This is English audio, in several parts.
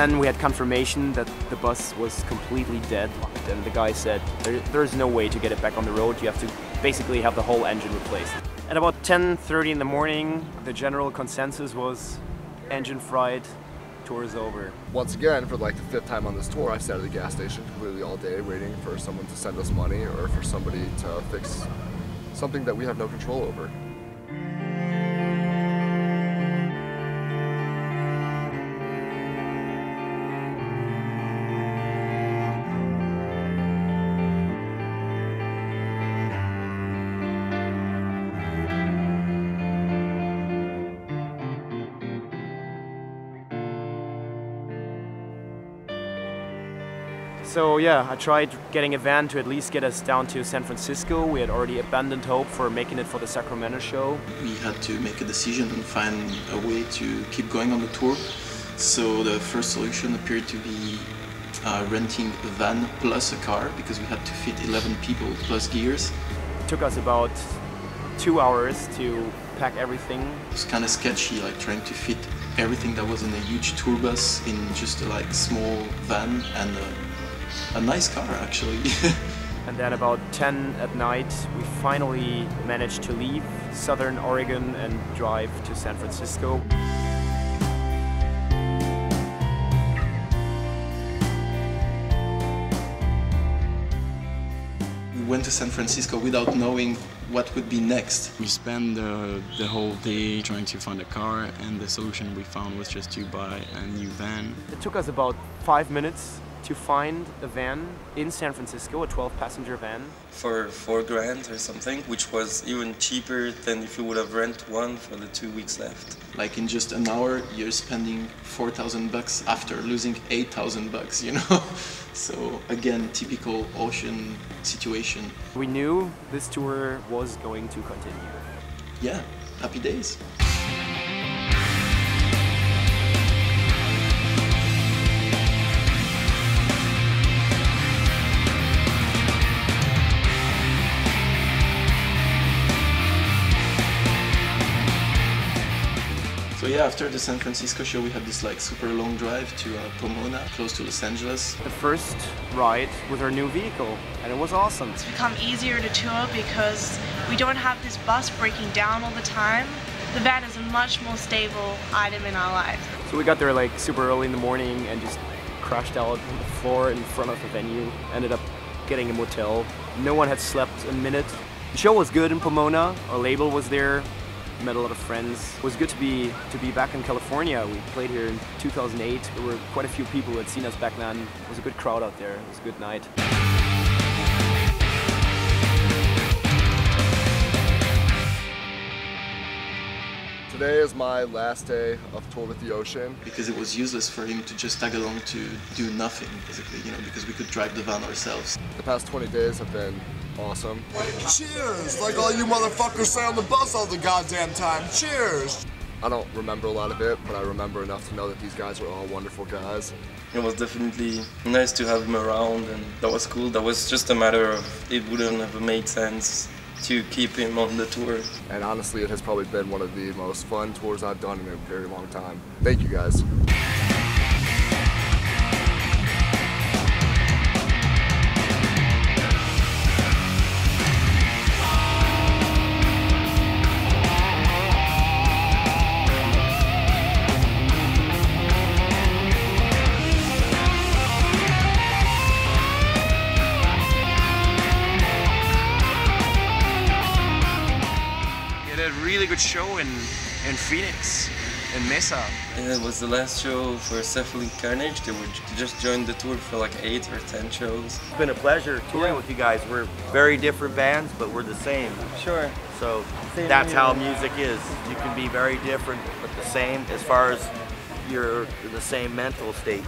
then we had confirmation that the bus was completely dead. And the guy said, there's no way to get it back on the road. You have to basically have the whole engine replaced. At about 10:30 in the morning, the general consensus was engine fried, tour is over. Once again, for like the 5th time on this tour, I sat at the gas station completely all day waiting for someone to send us money or for somebody to fix something that we have no control over. So yeah, I tried getting a van to at least get us down to San Francisco. We had already abandoned hope for making it for the Sacramento show. We had to make a decision and find a way to keep going on the tour. So the first solution appeared to be renting a van plus a car, because we had to fit 11 people plus gears. It took us about 2 hours to pack everything. It was kind of sketchy, like trying to fit everything that was in a huge tour bus in just a small van and a nice car, actually. And then about 10 at night, we finally managed to leave Southern Oregon and drive to San Francisco. We went to San Francisco without knowing what would be next. We spent the whole day trying to find a car, and the solution we found was just to buy a new van. It took us about 5 minutes to find a van in San Francisco, a 12-passenger van. For $4,000 or something, which was even cheaper than if you would have rented one for the 2 weeks left. Like in just an hour, you're spending $4,000 after losing $8,000, you know? So again, typical ocean situation. We knew this tour was going to continue. Yeah, happy days. So yeah, after the San Francisco show, we had this super long drive to Pomona, close to Los Angeles. The first ride with our new vehicle, and it was awesome. It's become easier to tour because we don't have this bus breaking down all the time. The van is a much more stable item in our life. So we got there super early in the morning and just crashed out on the floor in front of the venue. Ended up getting a motel. No one had slept a minute. The show was good in Pomona. Our label was there. Met a lot of friends. It was good to be back in California. We played here in 2008. There were quite a few people who had seen us back then. It was a good crowd out there. It was a good night. Today is my last day of Tour with the Ocean. Because it was useless for him to just tag along to do nothing, basically, because we could drive the van ourselves. The past 20 days have been awesome. Cheers! Like all you motherfuckers say on the bus all the goddamn time. Cheers! I don't remember a lot of it, but I remember enough to know that these guys are all wonderful guys. It was definitely nice to have him around, and that was cool. That was just a matter of it wouldn't have made sense to keep him on the tour. And honestly, it has probably been one of the most fun tours I've done in a very long time. Thank you guys. Really good show in Phoenix, in Mesa. And it was the last show for Cephalene Carnage. They just joined the tour for 8 or 10 shows. It's been a pleasure touring with you guys. We're very different bands, but we're the same. Sure. So that's how music is. You can be very different, but the same as far as you're the same mental state.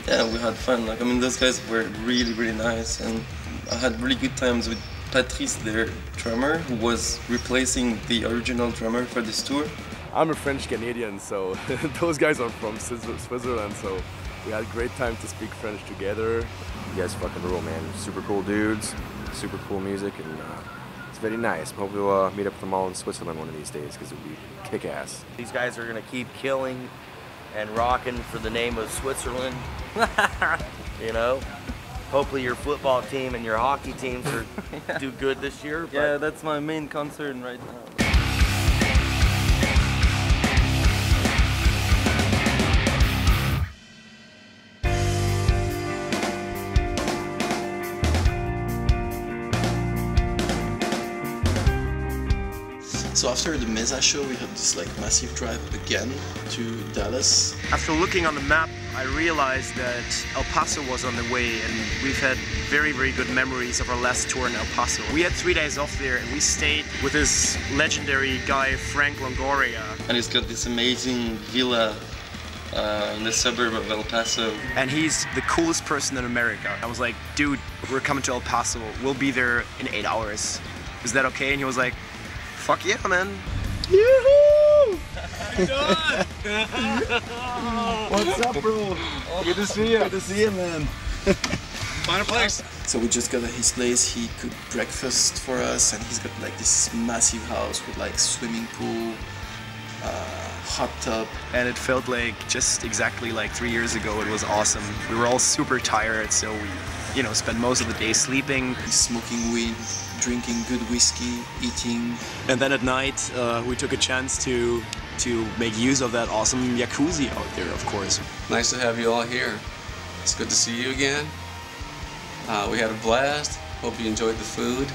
Yeah, we had fun. Those guys were really, really nice, and I had really good times with Patrice, their drummer, who was replacing the original drummer for this tour. I'm a French Canadian, so those guys are from Switzerland, so we had a great time to speak French together. You guys fucking rule, man. Super cool dudes, super cool music, and it's very nice. Hopefully we'll meet up with them all in Switzerland one of these days, because it would be kick-ass. These guys are gonna keep killing and rocking for the name of Switzerland. You know, hopefully your football team and your hockey teams do good this year. Yeah, that's my main concern right now. So after the Mesa show, we had this like massive drive again to Dallas. After looking on the map, I realized that El Paso was on the way, and we've had very, very good memories of our last tour in El Paso. We had 3 days off there, and we stayed with this legendary guy, Frank Longoria. And he's got this amazing villa in the suburb of El Paso. And he's the coolest person in America. I was like, dude, we're coming to El Paso. We'll be there in 8 hours. Is that okay? And he was like, fuck yeah, man. Yoo-hoo! What's up, bro? Good to see you. Good to see you, man. Find a place. So we just got at his place. He cooked breakfast for us, and he's got like this massive house with like swimming pool, hot tub. And it felt like just exactly like 3 years ago. It was awesome. We were all super tired, so we, you know, spent most of the day sleeping. Smoking weed, drinking good whiskey, eating. And then at night, we took a chance to make use of that awesome jacuzzi out there, of course. Nice to have you all here. It's good to see you again. We had a blast. Hope you enjoyed the food.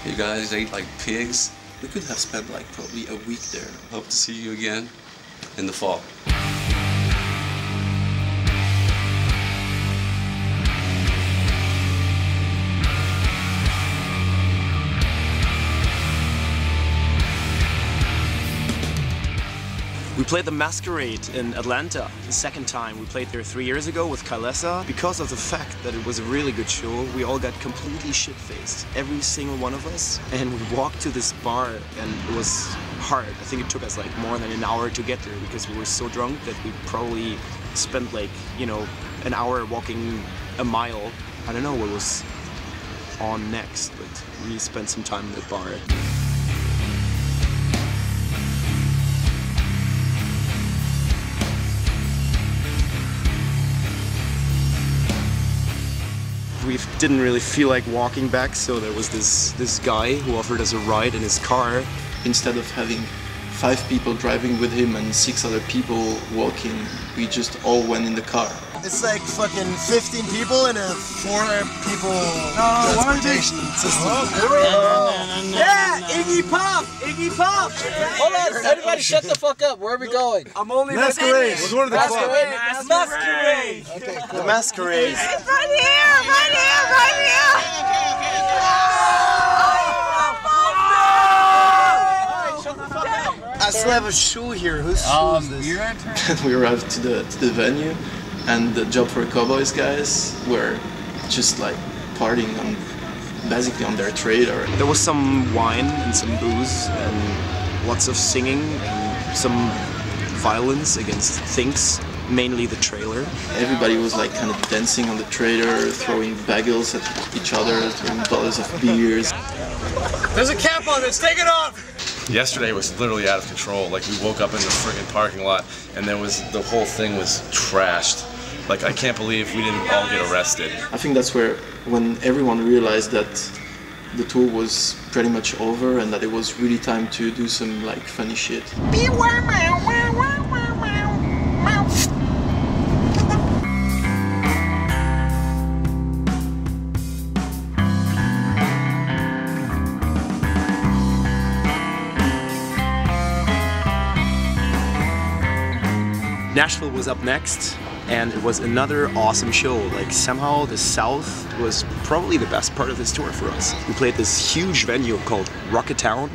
You guys ate like pigs. We could have spent like probably a week there. Hope to see you again in the fall. We played the Masquerade in Atlanta the second time. We played there 3 years ago with Kalesa. Because of the fact that it was a really good show, we all got completely shit-faced, every single one of us. And we walked to this bar, and it was hard. I think it took us like more than an hour to get there because we were so drunk that we probably spent like, you know, an hour walking a mile. I don't know what was on next, but we spent some time in the bar. We didn't really feel like walking back, so there was this guy who offered us a ride in his car. Instead of having 5 people driving with him and 6 other people walking, we just all went in the car. It's like fucking 15 people in a 4 people transportation system. Yeah, Iggy Pop! Iggy Pop! Hold on, everybody shut the fuck up. Where are we going? I'm only Masquerade. We're going to the club. Masquerade! Okay, cool. The Masquerade. It's right here! Right here! Right here! I still have a shoe here. Whose shoe is this? We arrived to the venue, and the Job for Cowboys guys were just like partying on basically on their trailer. There was some wine and some booze and lots of singing and some violence against things, mainly the trailer. Everybody was like kind of dancing on the trailer, throwing bagels at each other, throwing bottles of beers. There's a cap on this. Take it off. Yesterday was literally out of control. Like, we woke up in the friggin' parking lot and the whole thing was trashed. Like, I can't believe we didn't all get arrested. I think that's when everyone realized that the tour was pretty much over and that it was really time to do some like funny shit. Nashville was up next, and it was another awesome show. Like, somehow the South was probably the best part of this tour for us. We played this huge venue called Rocketown.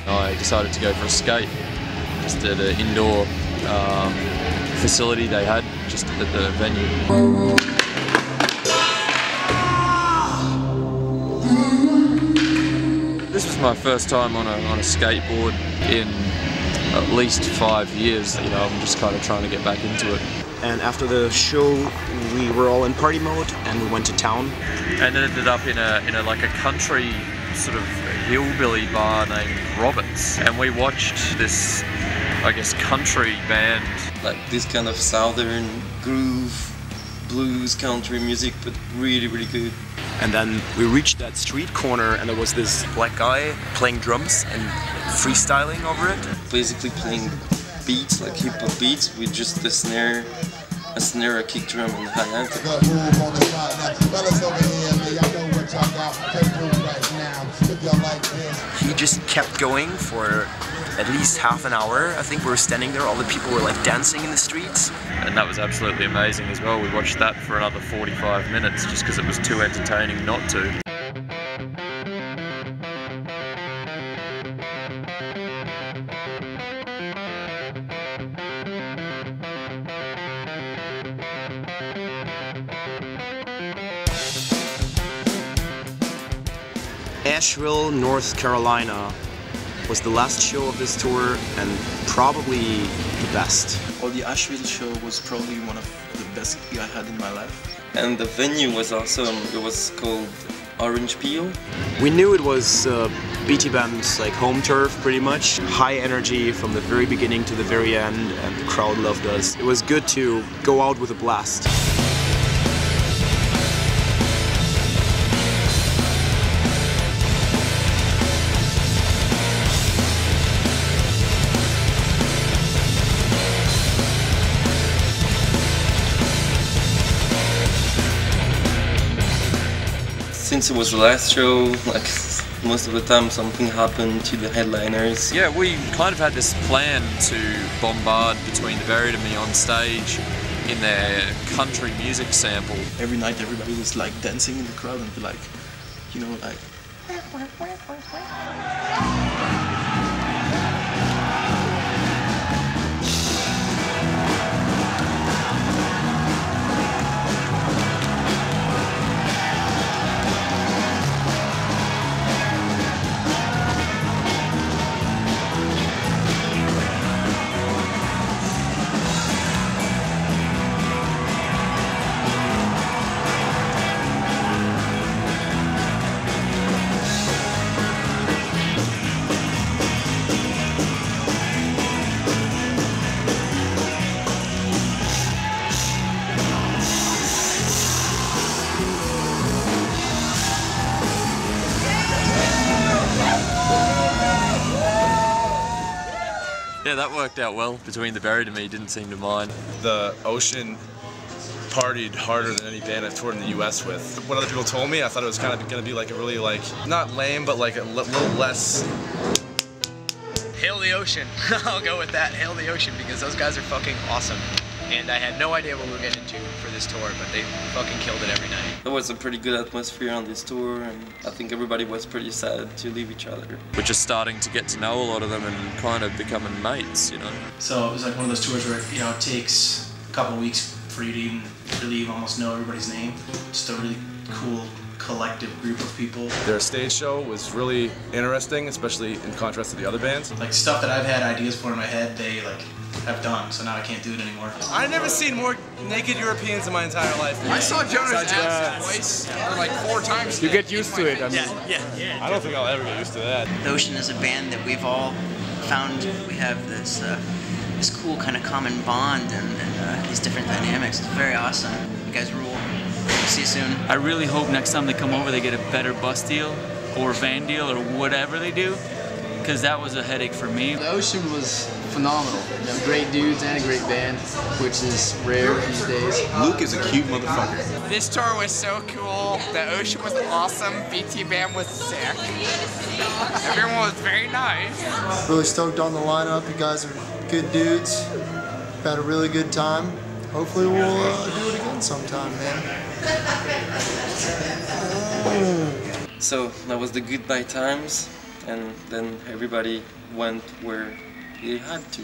I decided to go for a skate just at an indoor facility they had just at the venue. This was my first time on a skateboard in at least 5 years. You know, I'm just kind of trying to get back into it. and after the show we were all in party mode and we went to town. And it ended up in a like a country sort of hillbilly bar named Roberts, and we watched this, I guess, country band. Like this kind of southern groove, blues, country music, but really, really good. And then we reached that street corner and there was this black guy playing drums and freestyling over it. Basically playing beats, like hip hop beats, with just a snare, a kick drum and a hi-hat. He just kept going for at least half an hour. I think we were standing there, all the people were like dancing in the streets. And that was absolutely amazing as well. We watched that for another 45 minutes just because it was too entertaining not to. Asheville, North Carolina was the last show of this tour and probably the best. Well, the Asheville show was probably one of the best I had in my life. And the venue was awesome. It was called Orange Peel. We knew it was BT Bam's like home turf pretty much. High energy from the very beginning to the very end, and the crowd loved us. It was good to go out with a blast. Since it was the last show, like most of the time something happened to the headliners. Yeah, we kind of had this plan to bombard Between the Buried and Me on stage in their country music sample. Every night everybody was like dancing in the crowd and be like, you know, like... Yeah, that worked out well. Between the Buried and Me didn't seem to mind. The Ocean partied harder than any band I've toured in the US with. What other people told me, I thought it was kind of going to be like a really like, not lame, but like a little less. Hail the Ocean. I'll go with that. Hail the Ocean, because those guys are fucking awesome. And I had no idea what we were getting into for this tour, but they fucking killed it every night. There was a pretty good atmosphere on this tour, and I think everybody was pretty sad to leave each other. We're just starting to get to know a lot of them and kind of becoming mates, you know. So it was like one of those tours where, you know, it takes a couple of weeks for you to even really almost know everybody's name. Just a really cool collective group of people. Their stage show was really interesting, especially in contrast to the other bands. Like stuff that I've had ideas for in my head, they like have done, so now I can't do it anymore. I've never seen more naked Europeans in my entire life. I saw Jonah's ass twice, or like 4 times. You get used to it. I mean, yeah. I don't think I'll ever get used to that. The Ocean is a band that we've all found. We have this this cool kind of common bond and these different dynamics. It's very awesome. You guys rule. See you soon. I really hope next time they come over they get a better bus deal or van deal or whatever they do, because that was a headache for me. The Ocean was phenomenal. You know, great dudes and a great band, which is rare these days. Luke is a cute motherfucker. This tour was so cool. The Ocean was awesome. BT Bam was sick. Everyone was very nice. Really stoked on the lineup. You guys are good dudes. Had a really good time. Hopefully we'll do it again sometime, man. So that was the goodbye times, and then everybody went where they had to.